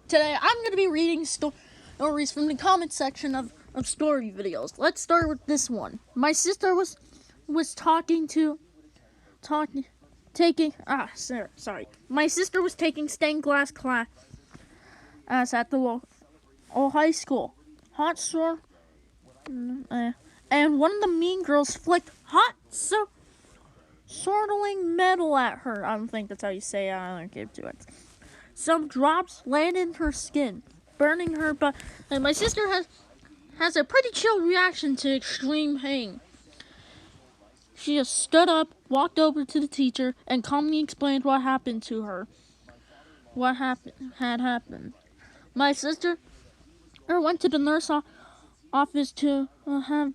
Today I'm going to be reading stories from the comment section of story videos. Let's start with this one. My sister was My sister was taking stained glass class at the local high school. Hot storm, and one of the mean girls flicked swirling metal at her. I don't think that's how you say it. I don't get to it. Some drops landed in her skin, burning her, but my sister has a pretty chill reaction to extreme pain. She just stood up, walked over to the teacher, and calmly explained what happened to her. What had happened. My sister went to the nurse office to have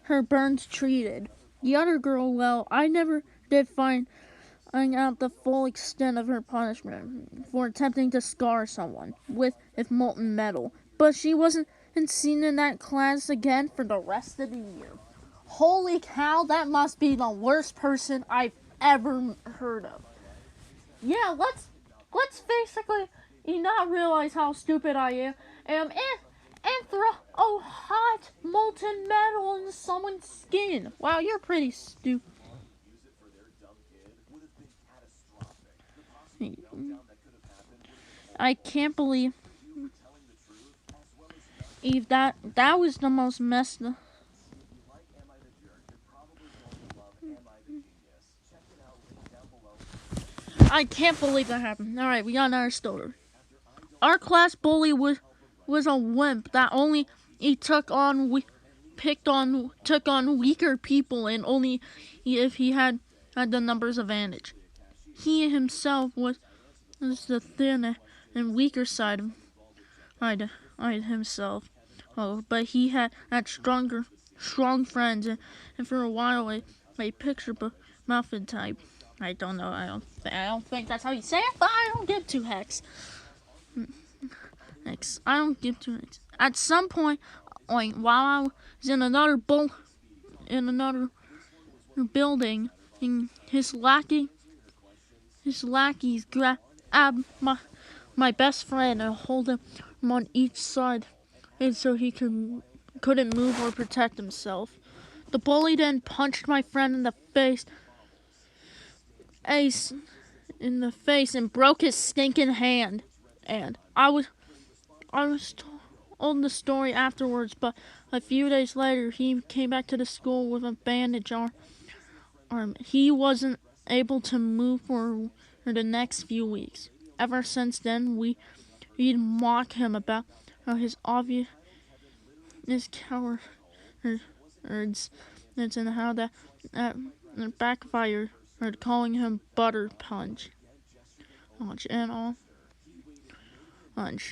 her burns treated. The other girl, well, I never did find out the full extent of her punishment for attempting to scar someone with molten metal. But she wasn't seen in that class again for the rest of the year. Holy cow, that must be the worst person I've ever heard of. Yeah, let's basically not realize how stupid I am and throw hot molten metal into someone's skin. Wow, you're pretty stupid. I can't believe Eve, that was the most messed up. I can't believe that happened. Alright, we got another story. Our class bully was a wimp that only took on weaker people, and only if he had the numbers advantage. He himself was the thin and weaker side of himself. But he had strong friends, and for a while a picture book muffin type. I don't know. I don't think that's how you say it, but I don't give two hex. I don't give two hex. At some point, while I was in another building, his lackeys grabbed my best friend and hold him on each side, and so he couldn't move or protect himself. The bully then punched my friend in the face and broke his stinking hand. And I was told the story afterwards, but a few days later he came back to the school with a bandage arm. He wasn't able to move for the next few weeks. Ever since then, we'd mock him about his obvious cowardice and how that backfired, calling him Butter Punch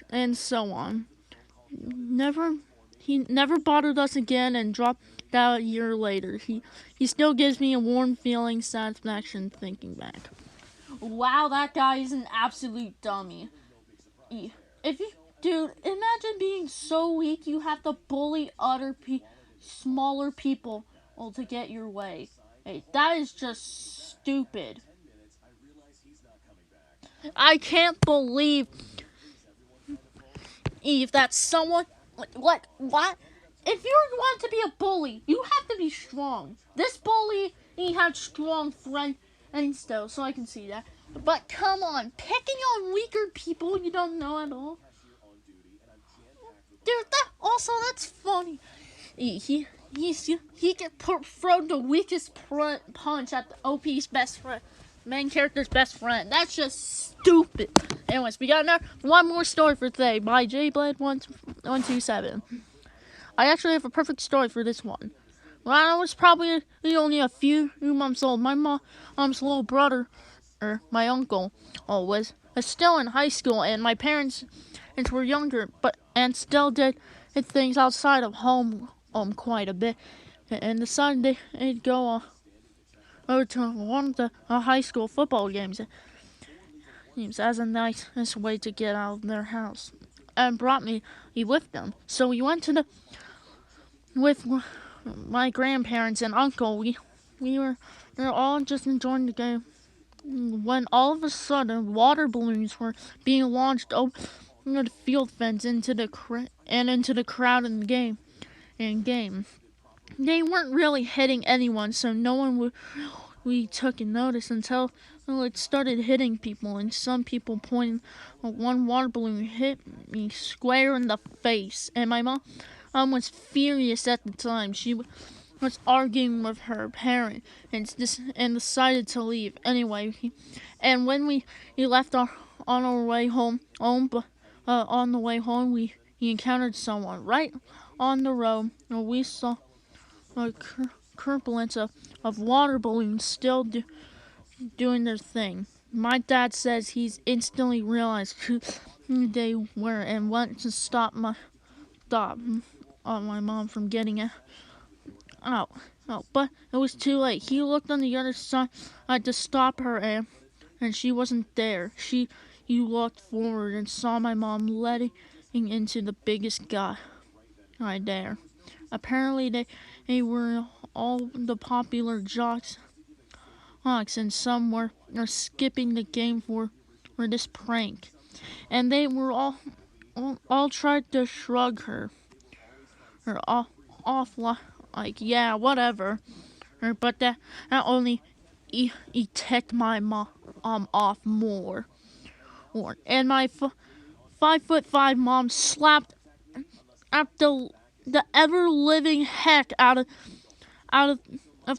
and so on. He never bothered us again and dropped out a year later. He still gives me a warm feeling satisfaction thinking back. Wow, that guy is an absolute dummy. Dude, imagine being so weak you have to bully other smaller people to get your way. Hey, that is just stupid. I can't believe, Eve, that someone... What? If you want to be a bully, you have to be strong. This bully, he had strong friends still, so I can see that. But come on, picking on weaker people you don't know at all. Dude, that's funny. He can throw the weakest punch at the OP's best friend, main character's best friend. That's just stupid. Anyways, we got one more story for today by JBlade127. I actually have a perfect story for this one. When I was probably only a few months old, my mom's little brother, or my uncle, was still in high school, and my parents were younger, and still did things outside of home quite a bit, and decided they'd go over to one of the high school football games as a nice way to get out of their house, and brought me with them. So we went with my grandparents and uncle. We were all just enjoying the game when all of a sudden water balloons were being launched the field fence into the crowd in the game. They weren't really hitting anyone, so no one we took a notice until it started hitting people, and some people pointing. One water balloon hit me square in the face, and my mom was furious at the time. She was arguing with her parent and decided to leave anyway. And when we left on our way home, on the way home we encountered someone right on the road, and we saw a turbulence of water balloons still doing their thing. My dad says he's instantly realized who they were and went to stop my mom from getting out. But it was too late. He looked on the other side to stop her, and she wasn't there. He looked forward and saw my mom letting into the biggest guy there. Apparently, they were all the popular jocks, and some were skipping the game for this prank, and they were all tried to shrug her off like, yeah, whatever. But that only ticked my mom off more. And my 5'5" mom slapped at the ever living heck out of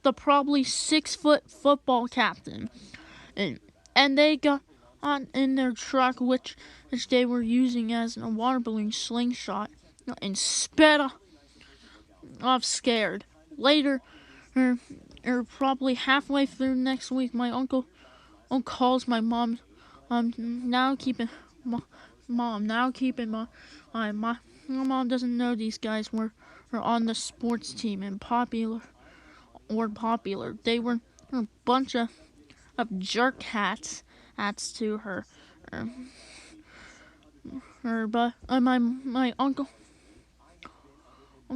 the probably 6-foot football captain, and they got on in their truck, which they were using as a water balloon slingshot, and sped off scared. Later, probably halfway through next week, my uncle calls my mom. Now keeping my mom doesn't know these guys were on the sports team and popular. They were a bunch of jerk hats to her. But my uncle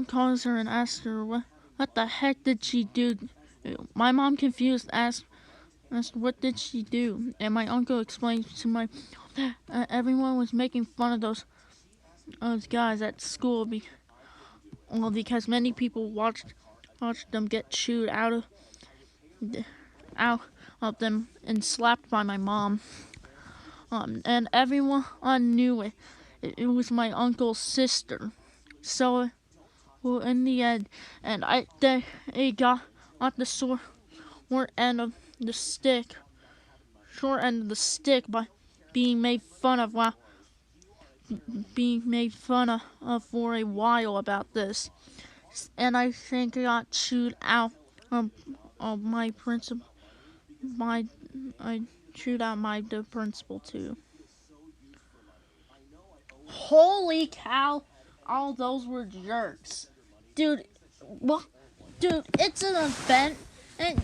calls her and asks her what the heck did she do. My mom, confused, asked what did she do, and my uncle explains to my everyone was making fun of those guys at school because many people watched them get chewed out of them and slapped by my mom. And everyone knew it. It was my uncle's sister. So, in the end, they got the short end of the stick by being made fun of for a while about this. And I think I got chewed out of my principal. I chewed out the principal too. Holy cow! All those were jerks, dude. Well, dude, it's an event, and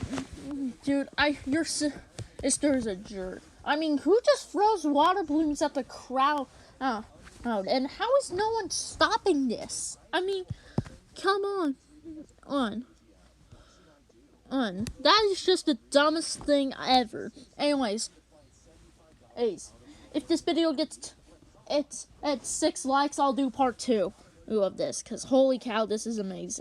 dude, your sister's a jerk. I mean, who just throws water balloons at the crowd? And how is no one stopping this? I mean, come on. That is just the dumbest thing ever. Anyways, if this video gets at 6 likes, I'll do part 2 of this, because holy cow, this is amazing.